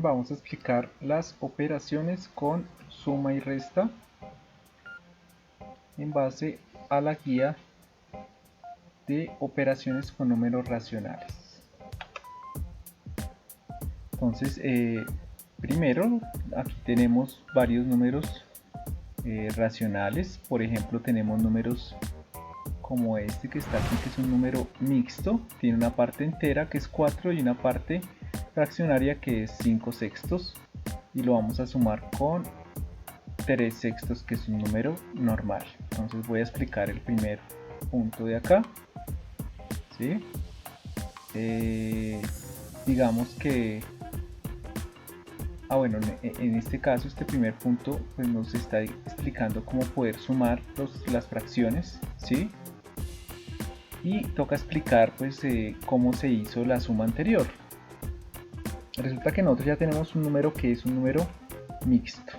vamos a explicar las operaciones con suma y resta en base a la guía de operaciones con números racionales. Entonces, primero aquí tenemos varios números racionales. Por ejemplo, tenemos números como este que está aquí, que es un número mixto, tiene una parte entera que es 4 y una parte fraccionaria que es 5 sextos, y lo vamos a sumar con 3 sextos, que es un número normal. Entonces voy a explicar el primer punto de acá, ¿sí? Digamos que bueno, en este caso este primer punto pues nos está explicando cómo poder sumar las fracciones, ¿sí? Y toca explicar pues cómo se hizo la suma anterior. Resulta que nosotros ya tenemos un número que es un número mixto.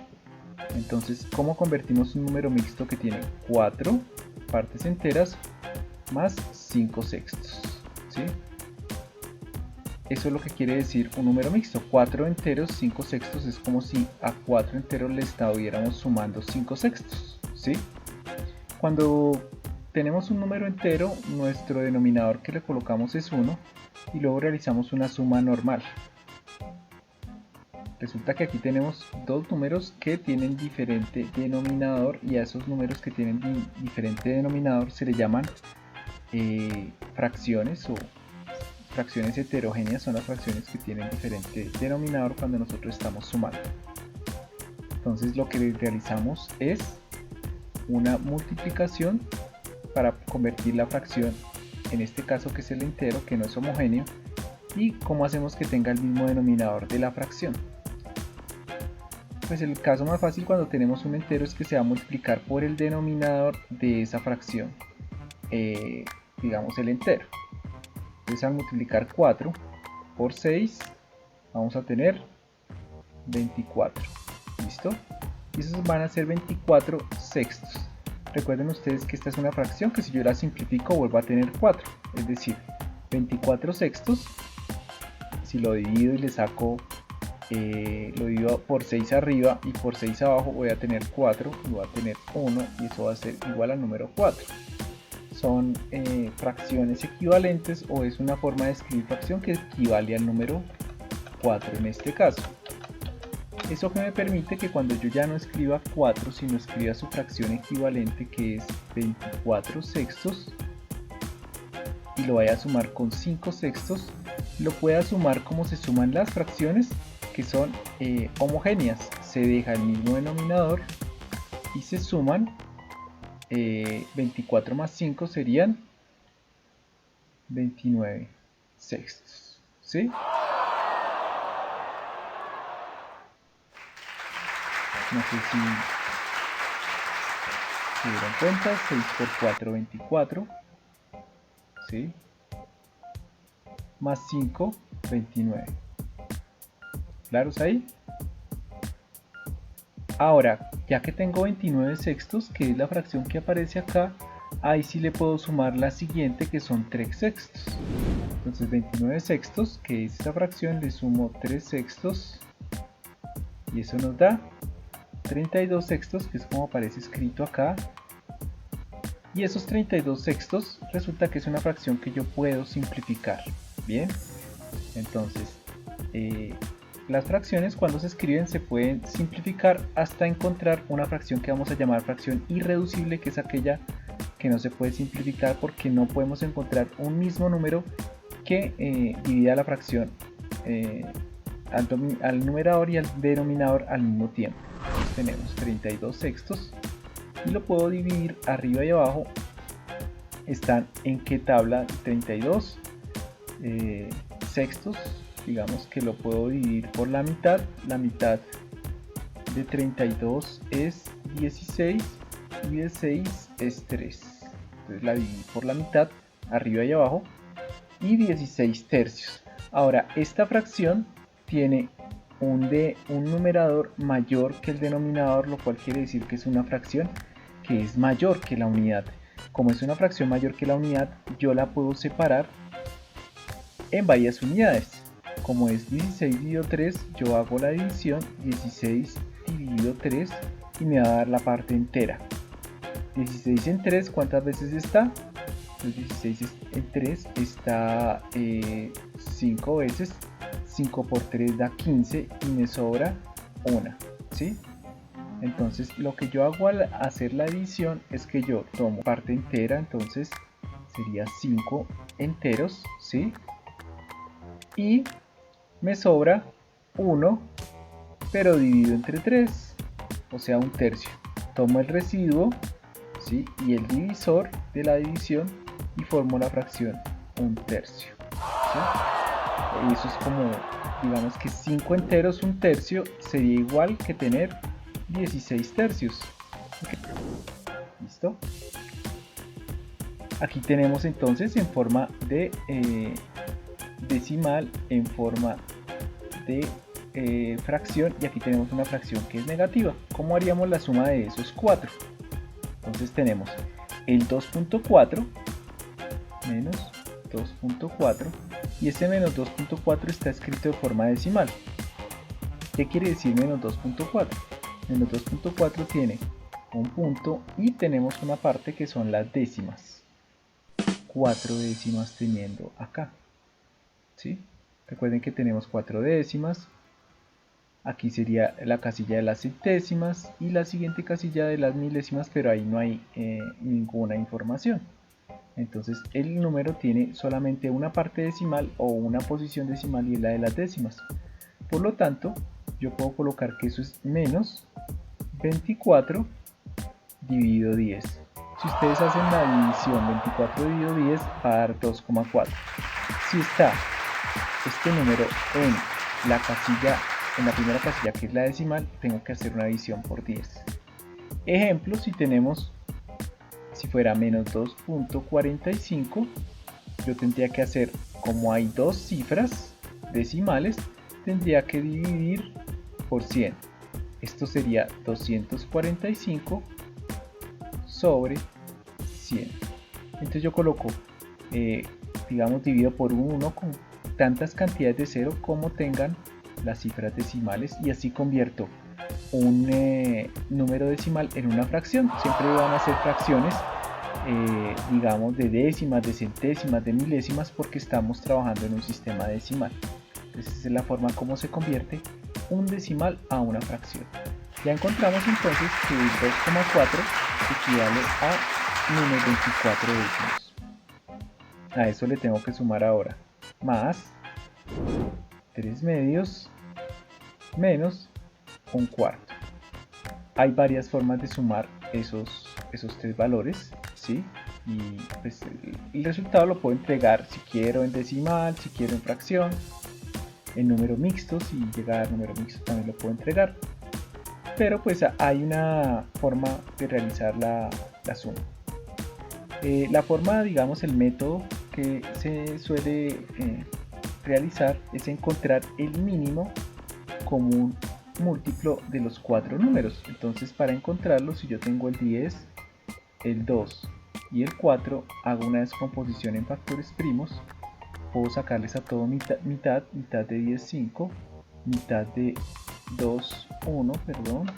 Entonces, ¿cómo convertimos un número mixto que tiene 4 partes enteras más 5 sextos? ¿Sí? Eso es lo que quiere decir un número mixto. 4 enteros, 5 sextos, es como si a 4 enteros le estuviéramos sumando 5 sextos, ¿sí? Cuando tenemos un número entero, nuestro denominador que le colocamos es 1 y luego realizamos una suma normal. Resulta que aquí tenemos dos números que tienen diferente denominador, y a esos números que tienen diferente denominador se le llaman fracciones, o fracciones heterogéneas. Son las fracciones que tienen diferente denominador cuando nosotros estamos sumando. Entonces lo que realizamos es una multiplicación para convertir la fracción, en este caso que es el entero, que no es homogéneo, y cómo hacemos que tenga el mismo denominador de la fracción. Pues el caso más fácil cuando tenemos un entero es que se va a multiplicar por el denominador de esa fracción, digamos el entero. Entonces al multiplicar 4 por 6 vamos a tener 24. ¿Listo? Y esos van a ser 24 sextos. Recuerden ustedes que esta es una fracción que si yo la simplifico vuelvo a tener 4. Es decir, 24 sextos, si lo divido y le saco, lo divido por 6 arriba y por 6 abajo, voy a tener 4 y voy a tener 1, y eso va a ser igual al número 4. Son fracciones equivalentes, o es una forma de escribir fracción que equivale al número 4 en este caso. Eso que me permite que cuando yo ya no escriba 4, sino escriba su fracción equivalente, que es 24 sextos, y lo vaya a sumar con 5 sextos, lo pueda sumar como se suman las fracciones que son homogéneas. Se deja el mismo denominador y se suman. 24 más 5 serían 29 sextos, ¿sí? No sé si se dieron cuenta. 6 por 4, 24, ¿sí? Más 5, 29. ¿Claros ahí? Ahora, ya que tengo 29 sextos, que es la fracción que aparece acá, ahí sí le puedo sumar la siguiente, que son 3 sextos. Entonces 29 sextos, que es esa fracción, le sumo 3 sextos, y eso nos da 32 sextos, que es como aparece escrito acá. Y esos 32 sextos resulta que es una fracción que yo puedo simplificar. Bien, entonces las fracciones cuando se escriben se pueden simplificar hasta encontrar una fracción que vamos a llamar fracción irreducible, que es aquella que no se puede simplificar porque no podemos encontrar un mismo número que divida la fracción al numerador y al denominador al mismo tiempo. Entonces tenemos 32 sextos y lo puedo dividir arriba y abajo. Están en qué tabla. 32 sextos, digamos que lo puedo dividir por la mitad. La mitad de 32 es 16 y de 6 es 3. Entonces la dividí por la mitad, arriba y abajo, y 16 tercios. Ahora, esta fracción tiene un numerador mayor que el denominador, lo cual quiere decir que es una fracción que es mayor que la unidad. Como es una fracción mayor que la unidad, yo la puedo separar en varias unidades. como es 16 dividido 3, yo hago la división 16 dividido 3 y me va a dar la parte entera. 16 en 3, ¿cuántas veces está? Pues 16 en 3 está 5 veces. 5 por 3 da 15 y me sobra 1, ¿sí? Entonces lo que yo hago al hacer la división es que yo tomo parte entera, entonces sería 5 enteros, ¿sí? Y me sobra 1, pero dividido entre 3, o sea, un tercio. Tomo el residuo, ¿sí? Y el divisor de la división y formo la fracción un tercio, ¿sí? Y eso es como, digamos que 5 enteros, un tercio, sería igual que tener 16 tercios. ¿Listo? Aquí tenemos entonces en forma de decimal, en forma de fracción, y aquí tenemos una fracción que es negativa. ¿Cómo haríamos la suma de esos 4? Entonces tenemos el 2.4 menos 2.4 y ese menos 2.4 está escrito de forma decimal. ¿Qué quiere decir menos 2.4? Menos 2.4 tiene un punto y tenemos una parte que son las décimas. 4 décimas teniendo acá, ¿sí? Recuerden que tenemos 4 décimas. Aquí sería la casilla de las centésimas y la siguiente casilla de las milésimas, pero ahí no hay ninguna información. Entonces el número tiene solamente una parte decimal o una posición decimal y es la de las décimas. Por lo tanto, yo puedo colocar que eso es menos 24 dividido 10. Si ustedes hacen la división 24 dividido 10 va a dar 2,4. Si está este número en la casilla, en la primera casilla que es la decimal, tengo que hacer una división por 10. Ejemplo, si fuera menos 2.45, yo tendría que hacer, como hay dos cifras decimales, tendría que dividir por 100. Esto sería 245 sobre 100. Entonces yo coloco, digamos, divido por 1 con tantas cantidades de 0 como tengan las cifras decimales, y así convierto un número decimal en una fracción. Siempre van a ser fracciones, digamos, de décimas, de centésimas, de milésimas, porque estamos trabajando en un sistema decimal. Entonces esa es la forma como se convierte un decimal a una fracción. Ya encontramos entonces que el 2,4 equivale a menos 24 décimos. A eso le tengo que sumar ahora más 3 medios menos un cuarto. Hay varias formas de sumar esos tres valores, ¿sí? Y pues el resultado lo puedo entregar si quiero en decimal, si quiero en fracción, en número mixto. Si llega a número mixto también lo puedo entregar, pero pues hay una forma de realizar la suma. La forma, digamos, el método que se suele realizar es encontrar el mínimo común múltiplo de los 4 números. Entonces, para encontrarlo, si yo tengo el 10, el 2 y el 4, hago una descomposición en factores primos. Puedo sacarles a todo mitad de 10, 5, mitad de 2, 1, perdón,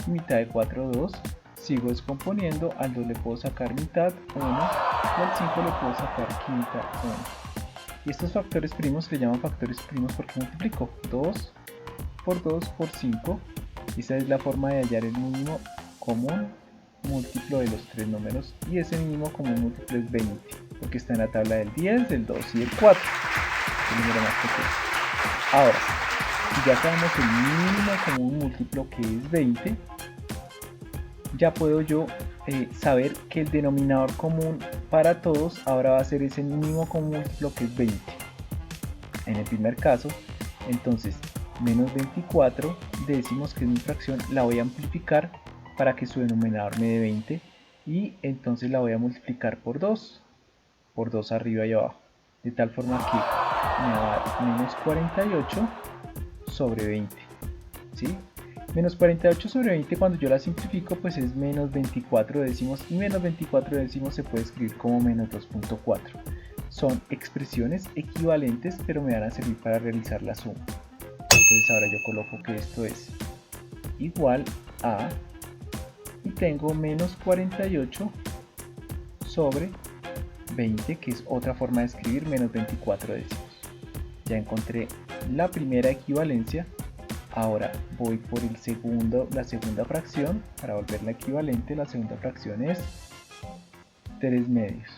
mitad de 4, 2. Sigo descomponiendo, al 2 le puedo sacar mitad, 1, y al 5 le puedo sacar quinta, 1. Y estos factores primos se llaman factores primos porque multiplico 2 por 2 por 5. Esa es la forma de hallar el mínimo común múltiplo de los tres números, y ese mínimo común múltiplo es 20, porque está en la tabla del 10, del 2 y del 4, el número más pequeño. Ahora, si ya sabemos el mínimo común múltiplo, que es 20, ya puedo yo saber que el denominador común para todos ahora va a ser ese mínimo común múltiplo, que es 20. En el primer caso, entonces, menos 24 décimos, que es mi fracción, la voy a amplificar para que su denominador me dé 20, y entonces la voy a multiplicar por 2 arriba y abajo, de tal forma que me va a dar menos 48 sobre 20, ¿sí? Menos 48 sobre 20, cuando yo la simplifico, pues es menos 24 décimos, y menos 24 décimos se puede escribir como menos 2.4. son expresiones equivalentes, pero me van a servir para realizar la suma. Entonces ahora yo coloco que esto es igual a, y tengo menos 48 sobre 20, que es otra forma de escribir menos 24 décimos. Ya encontré la primera equivalencia. Ahora voy por la segunda fracción para volverla equivalente. La segunda fracción es 3 medios.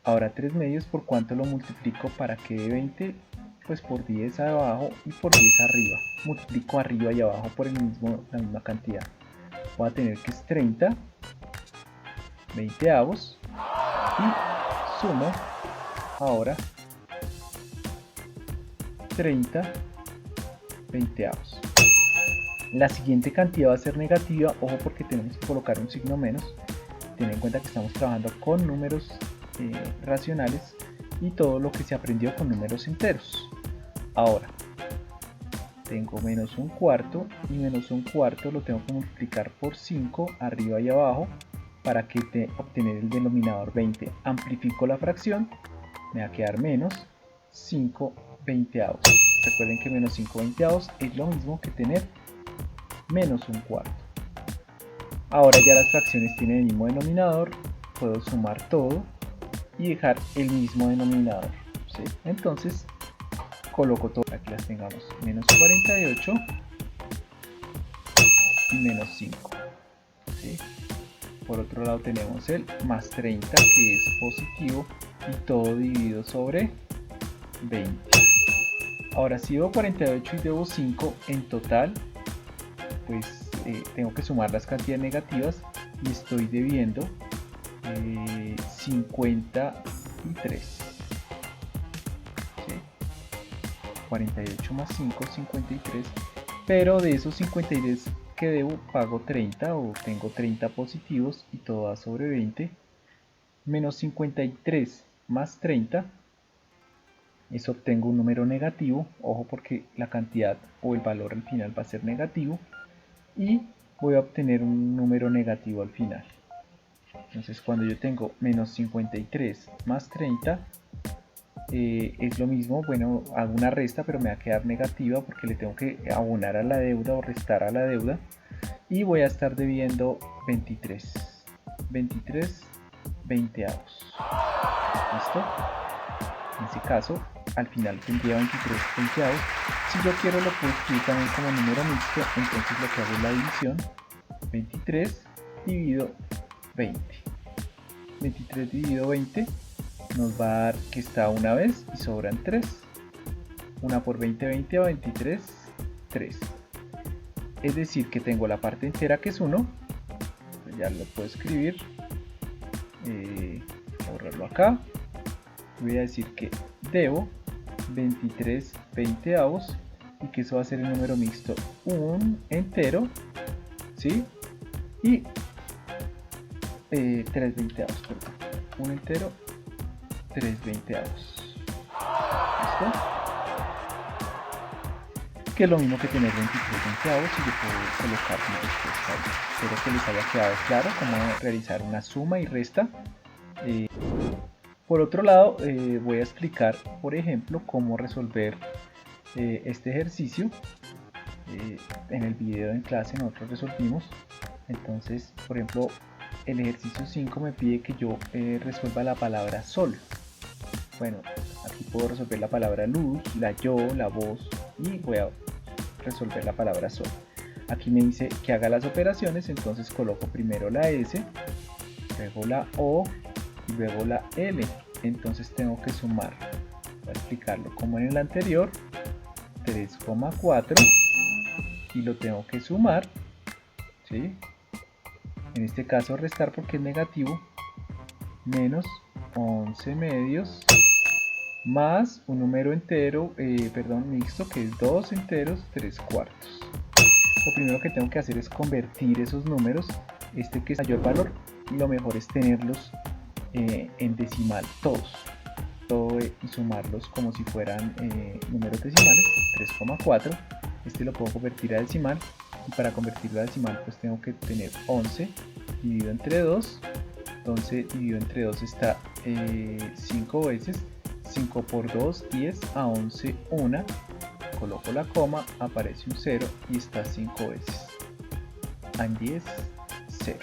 Ahora 3 medios, ¿por cuánto lo multiplico para que dé 20? Pues por 10 abajo y por 10 arriba. Multiplico arriba y abajo por la misma cantidad. Voy a tener que es 30 veinteavos y sumo ahora 30 veinteavos. La siguiente cantidad va a ser negativa, ojo porque tenemos que colocar un signo menos. Ten en cuenta que estamos trabajando con números racionales y todo lo que se aprendió con números enteros. Ahora tengo menos un cuarto, y menos un cuarto lo tengo que multiplicar por 5 arriba y abajo para que obtener el denominador 20. Amplifico la fracción, me va a quedar menos 5 veinteavos. Recuerden que menos 5 veinteavos es lo mismo que tener menos un cuarto. Ahora ya las fracciones tienen el mismo denominador, puedo sumar todo y dejar el mismo denominador, ¿sí? Entonces coloco todo para que las tengamos menos 48 y menos 5, ¿sí? Por otro lado tenemos el más 30, que es positivo, y todo dividido sobre 20. Ahora si debo 48 y debo 5 en total, pues tengo que sumar las cantidades negativas y estoy debiendo 53. ¿Sí? 48 más 5, 53. Pero de esos 53 que debo, pago 30 o tengo 30 positivos y todo da sobre 20. Menos 53 más 30. Eso obtengo un número negativo. Ojo porque la cantidad o el valor al final va a ser negativo. Y voy a obtener un número negativo al final. Entonces cuando yo tengo menos 53 más 30 es lo mismo, bueno, hago una resta pero me va a quedar negativa porque le tengo que abonar a la deuda o restar a la deuda, y voy a estar debiendo 23 veinteavos. ¿Listo? En ese caso al final tendría 23 veinteavos. Si yo quiero lo puedo escribir también como número mixto, entonces lo que hago es la división. 23 dividido 20. 23 dividido 20 nos va a dar que está una vez y sobran 3. Una por 20, 20 a 23, 3. Es decir que tengo la parte entera que es 1. Ya lo puedo escribir. Borrarlo acá. Voy a decir que debo 23 veinteavos y que eso va a ser el número mixto un entero, ¿sí? Y 3 veinteavos, perdón. Un entero, 3 veinteavos. ¿Listo? Que es lo mismo que tener 23 veinteavos, y yo puedo colocar mi respuesta ahí. Espero que les haya quedado claro cómo realizar una suma y resta. Por otro lado, voy a explicar, por ejemplo, cómo resolver este ejercicio. En el video en clase nosotros resolvimos. Entonces, por ejemplo, el ejercicio 5 me pide que yo resuelva la palabra sol. Bueno, aquí puedo resolver la palabra luz, la yo, la voz, y voy a resolver la palabra sol. Aquí me dice que haga las operaciones, entonces coloco primero la S, luego la O y luego la L. Entonces tengo que sumar, voy a explicarlo como en el anterior, 3,4, y lo tengo que sumar, ¿sí? En este caso restar porque es negativo, menos 11 medios más un número entero, mixto, que es 2 enteros 3 cuartos. Lo primero que tengo que hacer es convertir esos números, que es mayor valor, y lo mejor es tenerlos en decimal todos, y sumarlos como si fueran números decimales. 3,4, lo puedo convertir a decimal, y para convertirlo a decimal pues tengo que tener 11 dividido entre 2 entonces dividido entre 2 está 5 veces. 5 por 2, 10, a 11, 1, coloco la coma, aparece un 0 y está 5 veces. A 10, 0.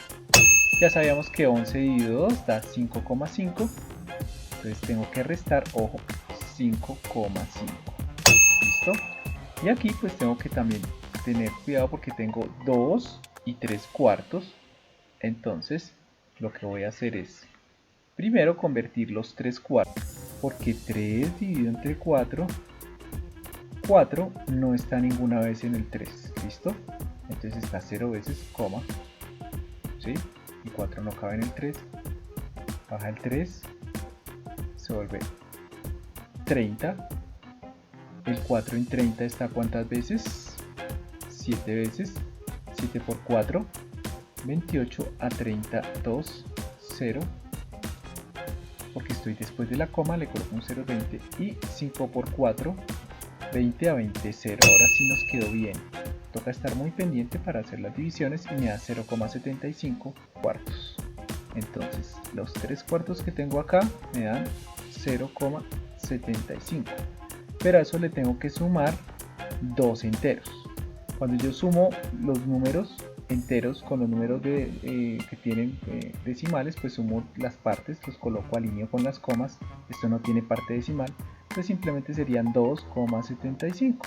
Ya sabíamos que 11 dividido 2 da 5,5, entonces tengo que restar, ojo, 5,5. ¿Listo? Y aquí pues tengo que también tener cuidado porque tengo 2 y 3 cuartos, entonces lo que voy a hacer es primero convertir los 3 cuartos, porque 3 dividido entre 4, 4 no está ninguna vez en el 3, ¿listo? Entonces está 0 veces, coma, ¿sí? Y 4 no cabe en el 3, baja el 3, se vuelve 30, el 4 en 30 está ¿cuántas veces? 7 veces, 7 por 4, 28 a 30, 2, 0, porque estoy después de la coma, le coloco un 0, 20, y 5 por 4, 20 a 20, 0. Ahora sí nos quedó bien. Toca estar muy pendiente para hacer las divisiones y me da 0,75 cuartos. Entonces, los 3 cuartos que tengo acá me dan 0,75. Pero a eso le tengo que sumar 2 enteros. Cuando yo sumo los números enteros con los números que tienen decimales, pues sumo las partes, los coloco, alineo con las comas. Esto no tiene parte decimal, pues simplemente serían 2,75.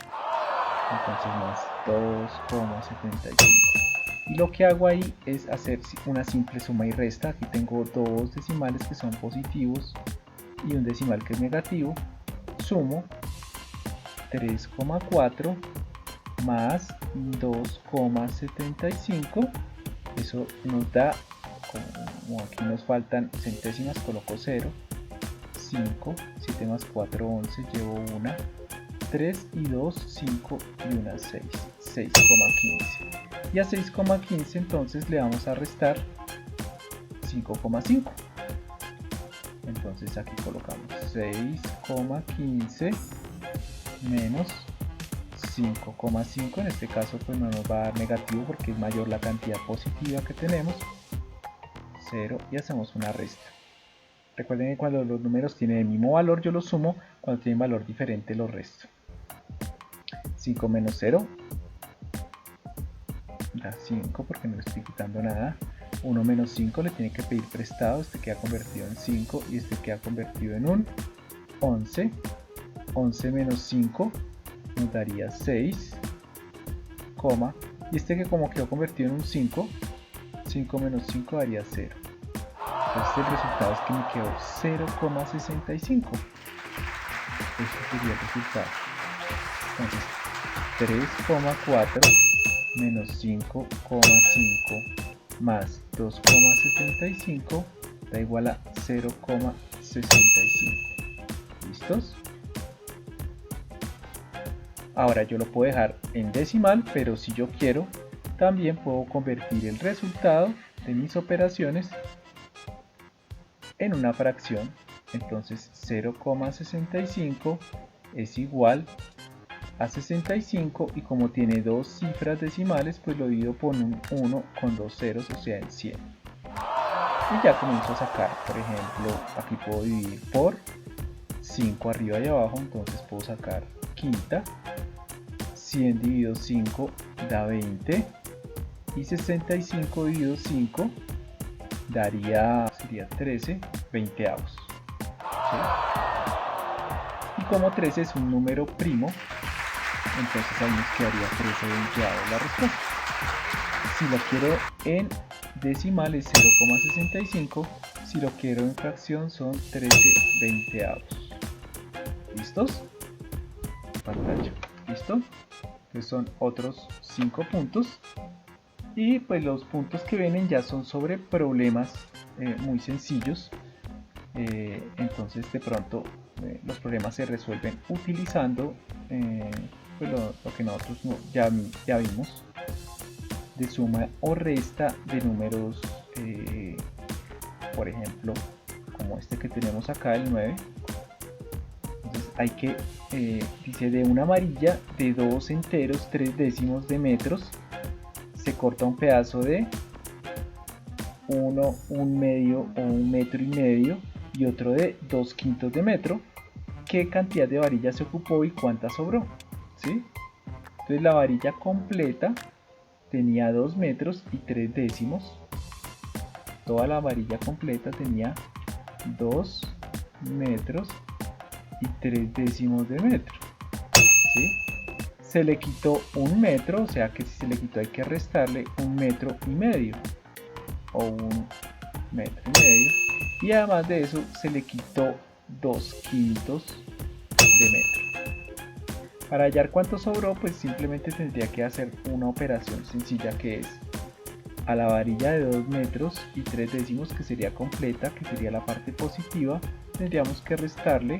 Entonces más 2,75. Y lo que hago ahí es hacer una simple suma y resta. Aquí tengo dos decimales que son positivos y un decimal que es negativo. Sumo 3,4 más 2,75, eso nos da, como aquí nos faltan centésimas, coloco 0, 5, 7 más 4, 11, llevo 1, 3 y 2, 5 y 1, 6, 6,15. Y a 6,15 entonces le vamos a restar 5,5. Entonces aquí colocamos 6,15 menos 5,5, en este caso pues no nos va a dar negativo porque es mayor la cantidad positiva que tenemos, 0, y hacemos una resta. Recuerden que cuando los números tienen el mismo valor yo los sumo, cuando tienen valor diferente los resto. 5 menos 0 da 5 porque no le estoy quitando nada. 1 menos 5 le tiene que pedir prestado, este queda convertido en 5 y este queda convertido en un 11. 11 menos 5 nos daría 6, y este que como quedó convertido en un 5, 5 menos 5 daría 0. Entonces el resultado es que me quedó 0,65. Este sería el resultado. Entonces 3,4 menos 5,5 más 2,75 da igual a 0,65. ¿Listos? Ahora yo lo puedo dejar en decimal, pero si yo quiero, también puedo convertir el resultado de mis operaciones en una fracción. Entonces 0,65 es igual a 65 y como tiene dos cifras decimales, pues lo divido por un 1 con dos ceros, o sea en 100. Y ya comienzo a sacar, por ejemplo, aquí puedo dividir por 5 arriba y abajo, entonces puedo sacar quinta. 100 dividido 5 da 20 y 65 dividido 5 sería 13 veinteavos, ¿sí? Y como 13 es un número primo, entonces ahí nos quedaría 13 veinteavos la respuesta. Si lo quiero en decimal es 0,65, si lo quiero en fracción son 13 veinteavos. ¿Listos? Pantalla. ¿Listo? Entonces son otros 5 puntos. Y pues los puntos que vienen ya son sobre problemas muy sencillos. Entonces de pronto los problemas se resuelven utilizando pues lo que nosotros ya vimos, de suma o resta de números, por ejemplo como este que tenemos acá, el 9. Entonces hay que, dice, de una amarilla de 2 enteros 3 décimos de metros se corta un pedazo de uno 1/2 o 1,5 metros y otro de 2/5 de metro, qué cantidad de varilla se ocupó y cuánta sobró, ¿sí? Entonces la varilla completa tenía 2 metros y 3 décimos. Toda la varilla completa tenía 2 metros y 3 décimos de metro, ¿sí? Se le quitó 1 metro, o sea que si se le quitó hay que restarle 1,5 metros o 1,5 metros, y además de eso se le quitó 2/5 de metro. Para hallar cuánto sobró, pues simplemente tendría que hacer una operación sencilla, que es a la varilla de 2 metros y 3 décimos, que sería completa, que sería la parte positiva, tendríamos que restarle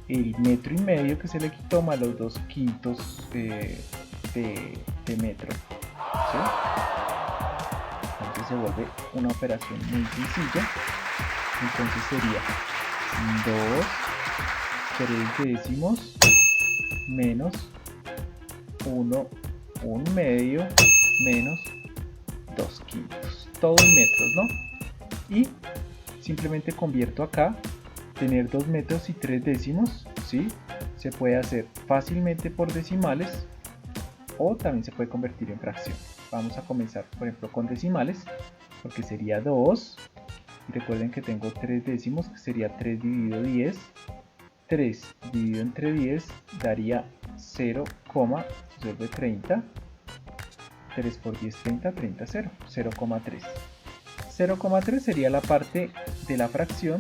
el 1,5 metros que se le quitó más los 2/5 de metro, ¿sí? Entonces se vuelve una operación muy sencilla. Entonces sería 2 3 décimos menos 1 1/2 menos 2/5, todo en metros, ¿no? Y simplemente convierto acá, tener 2 metros y 3 décimos, ¿sí? Se puede hacer fácilmente por decimales o también se puede convertir en fracción. Vamos a comenzar, por ejemplo, con decimales, porque sería 2, y recuerden que tengo 3 décimos, que sería 3 dividido 10, 3 dividido entre 10 daría 0,30, 3 por 10, 30, 30, 0, 0,3. 0,3 sería la parte de la fracción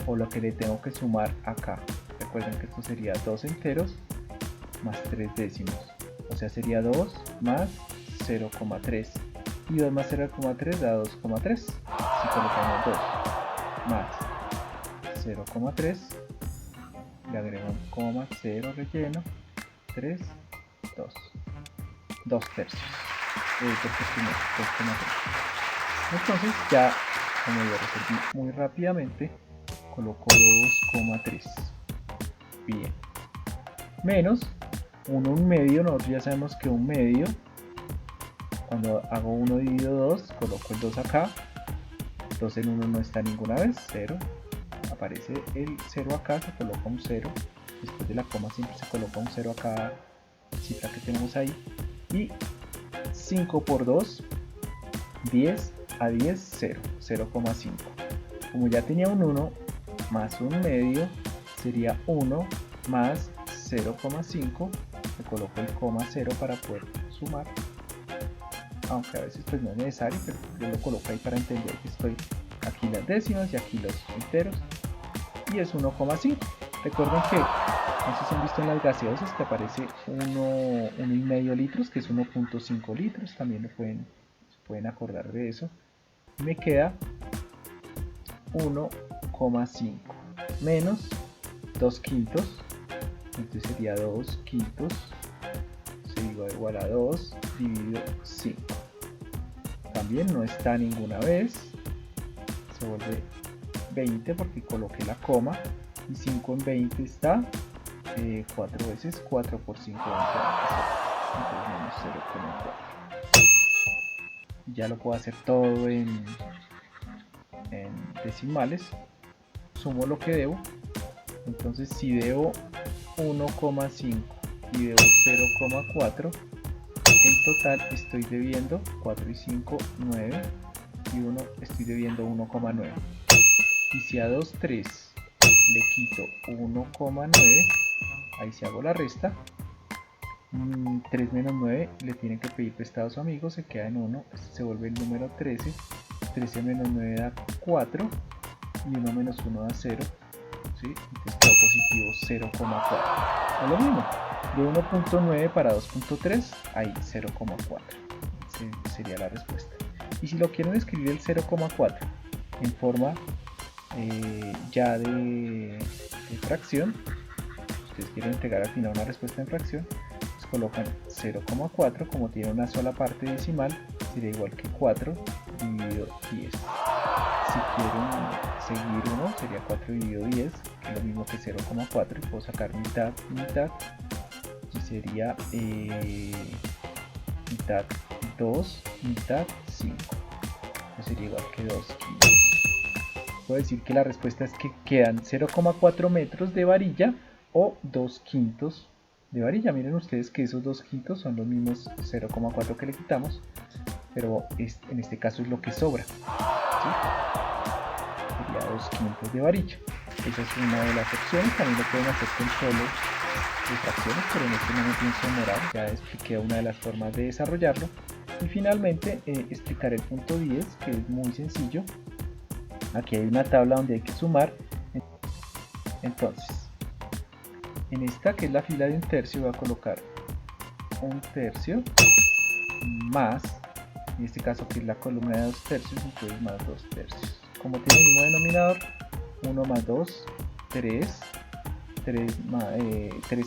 o lo que le tengo que sumar acá. Recuerden que esto sería 2 enteros más 3 décimos, o sea sería 2 más 0,3, y 2 más 0,3 da 2,3. Si colocamos 2 más 0,3, le agrego un coma, 0 relleno, 3, 2, 2 tercios, 2,3. Entonces ya, como lo resolví muy rápidamente, coloco 2,3. Bien. Menos 1 1/2, nosotros ya sabemos que 1/2, cuando hago 1 dividido 2, coloco el 2 acá, 2 en 1 no está ninguna vez, 0, aparece el 0 acá, se coloca un 0, después de la coma siempre se coloca un 0 a cada cifra que tenemos ahí, y 5 por 2, 10 a 10, 0, 0,5. Como ya tenía un 1 más 1/2, sería 1 más 0,5, le coloco el coma 0 para poder sumar, aunque a veces pues no es necesario, pero yo lo coloco ahí para entender que estoy aquí las décimas y aquí los enteros, y es 1,5. Recuerden que, no sé si han visto en las gaseosas que aparece 1,5 litros, que es 1,5 litros, también se pueden acordar de eso. Me queda 1,5 menos 2/5, entonces sería 2/5 igual a 2 dividido 5. También no está ninguna vez, se vuelve 20 porque coloqué la coma, y 5 en 20 está 4 veces, 4 por 5, 20, entonces menos 0,4. Ya lo puedo hacer todo en decimales. Sumo lo que debo, entonces si debo 1,5 y debo 0,4, en total estoy debiendo 4 y 5, 9, y 1 estoy debiendo 1,9. Y si a 2, 3 le quito 1,9, ahí si hago la resta, 3 menos 9 le tienen que pedir prestado a su amigo, se queda en 1, este se vuelve el número 13, 13 menos 9 da 4, y 1 menos 1 da 0, ¿sí? Entonces quedó positivo 0,4. Es lo mismo, de 1,9 para 2,3 hay 0,4, sería la respuesta. Y si lo quieren escribir el 0,4 en forma ya de fracción, si ustedes quieren entregar al final una respuesta en fracción, pues colocan 0,4, como tiene una sola parte decimal, sería igual que 4 dividido 10. Si quieren seguir 1, sería 4 dividido 10, que es lo mismo que 0,4, y puedo sacar mitad, mitad, y sería mitad 2, mitad 5. sería igual que 2 kilos. Puedo decir que la respuesta es que quedan 0,4 metros de varilla o 2 quintos de varilla. Miren ustedes que esos 2 quintos son los mismos 0,4 que le quitamos, pero en este caso es lo que sobra, ¿sí? Sería 2 quintos de varilla. Esa es una de las opciones. También lo pueden hacer con solo de fracciones, pero en este no me pienso demorar. Ya expliqué una de las formas de desarrollarlo. Y finalmente explicaré el punto 10, que es muy sencillo. Aquí hay una tabla donde hay que sumar. Entonces, en esta que es la fila de un tercio, voy a colocar un tercio más, en este caso que es la columna de 2 tercios, entonces más 2 tercios. Como tiene el mismo denominador, 1 más 2, 3, 3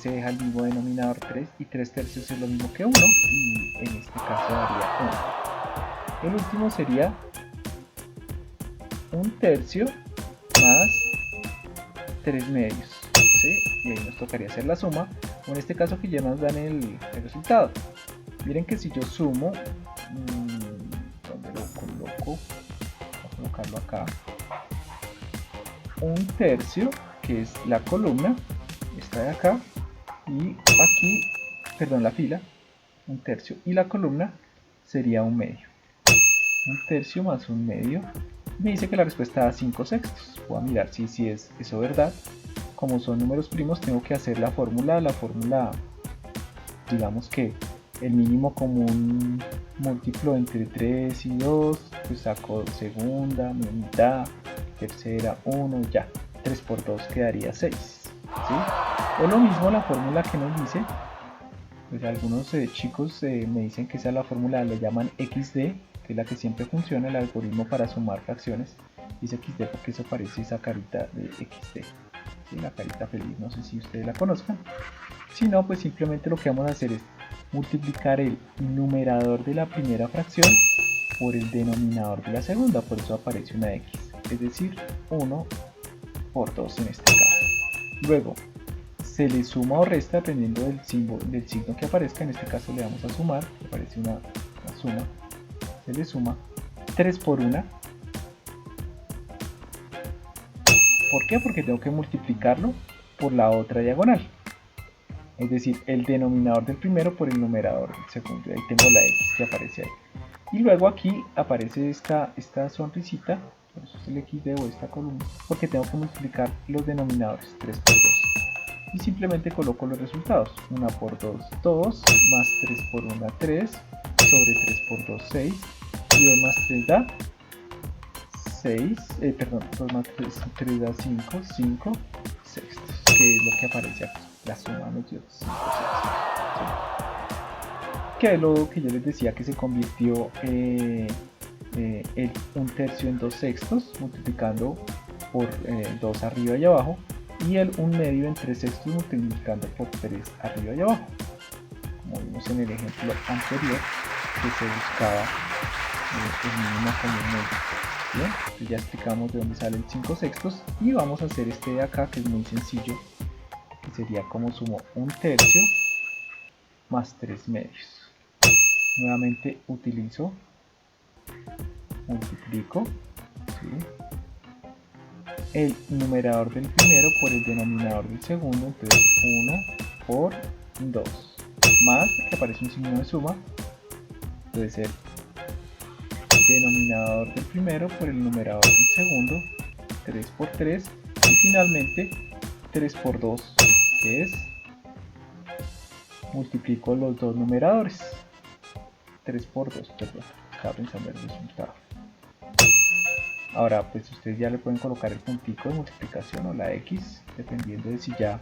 se deja el mismo denominador 3, y 3 tercios es lo mismo que 1, y en este caso daría 1. El último sería un tercio más 3 medios, ¿sí? Y ahí nos tocaría hacer la suma, o en este caso que ya nos dan el resultado. Miren que si yo sumo, ¿dónde lo coloco? Voy a colocarlo acá. Un tercio, que es la columna, esta de acá, y aquí, perdón, la fila, un tercio, y la columna sería un medio. Un tercio más un medio. Me dice que la respuesta da 5 sextos. Voy a mirar si es eso verdad. Como son números primos, tengo que hacer la fórmula, digamos que el mínimo común múltiplo entre 3 y 2, pues saco segunda, mitad, tercera, 1, ya. 3 por 2 quedaría 6, ¿sí? O lo mismo la fórmula que nos dice, pues algunos chicos me dicen que esa es la fórmula, le llaman XD, que es la que siempre funciona, el algoritmo para sumar fracciones. Dice XD porque eso parece esa carita de XD, ¿sí? La carita feliz, no sé si ustedes la conozcan. Si no, pues simplemente lo que vamos a hacer es multiplicar el numerador de la primera fracción por el denominador de la segunda, por eso aparece una X, es decir, 1 por 2 en este caso. Luego se le suma o resta dependiendo del signo que aparezca. En este caso le vamos a sumar, aparece una suma, se le suma 3 por 1. ¿Por qué? Porque tengo que multiplicarlo por la otra diagonal, es decir, el denominador del primero por el numerador del segundo. Ahí tengo la X que aparece ahí. Y luego aquí aparece esta sonrisita, por eso es el XD o esta columna, porque tengo que multiplicar los denominadores, 3 por 2. Y simplemente coloco los resultados. 1 por 2, 2, más 3 por 1, 3, sobre 3 por 2, 6, y 2 más 3 da 6, 2 más 3 da 5, 5 sextos, que es lo que aparece aquí. La suma nos dio 5 sextos, ¿sí? Que es lo que yo les decía, que se convirtió un tercio en 2 sextos, multiplicando por 2 arriba y abajo, y el 1 medio en 3 sextos, multiplicando por 3 arriba y abajo, como vimos en el ejemplo anterior, que se buscaba el mínimo común medio. Bien, entonces ya explicamos de dónde sale el 5 sextos, y vamos a hacer este de acá, que es muy sencillo, que sería como sumo un tercio más 3 medios. Nuevamente multiplico, ¿sí?, el numerador del primero por el denominador del segundo, entonces 1 por 2, más, porque aparece un signo de suma, puede ser denominador del primero por el numerador del segundo, 3 por 3, y finalmente 3 por 2, que es, multiplico los dos numeradores, 3 por 2, perdón, estaba pensando en el resultado. Ahora pues ustedes ya le pueden colocar el puntico de multiplicación o la X, dependiendo de si ya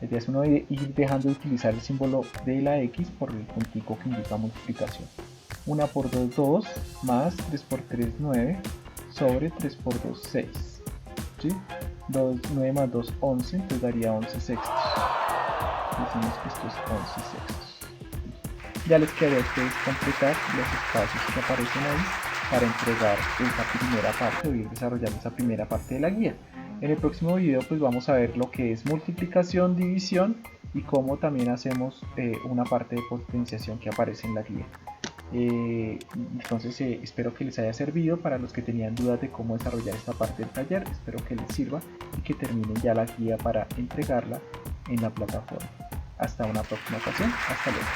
es uno de ir dejando de utilizar el símbolo de la X por el puntico que indica multiplicación. 1 por 2, 2, más 3 por 3, 9, sobre 3 por 2, 6, ¿sí? 9 más 2, 11, entonces daría 11 sextos. Decimos que esto es 11 sextos. Ya les quedaría a ustedes completar los espacios que aparecen ahí para entregar esa primera parte o ir desarrollando esa primera parte de la guía. En el próximo video pues vamos a ver lo que es multiplicación, división y cómo también hacemos una parte de potenciación que aparece en la guía. Entonces espero que les haya servido. Para los que tenían dudas de cómo desarrollar esta parte del taller, espero que les sirva y que terminen ya la guía para entregarla en la plataforma. Hasta una próxima ocasión. Hasta luego.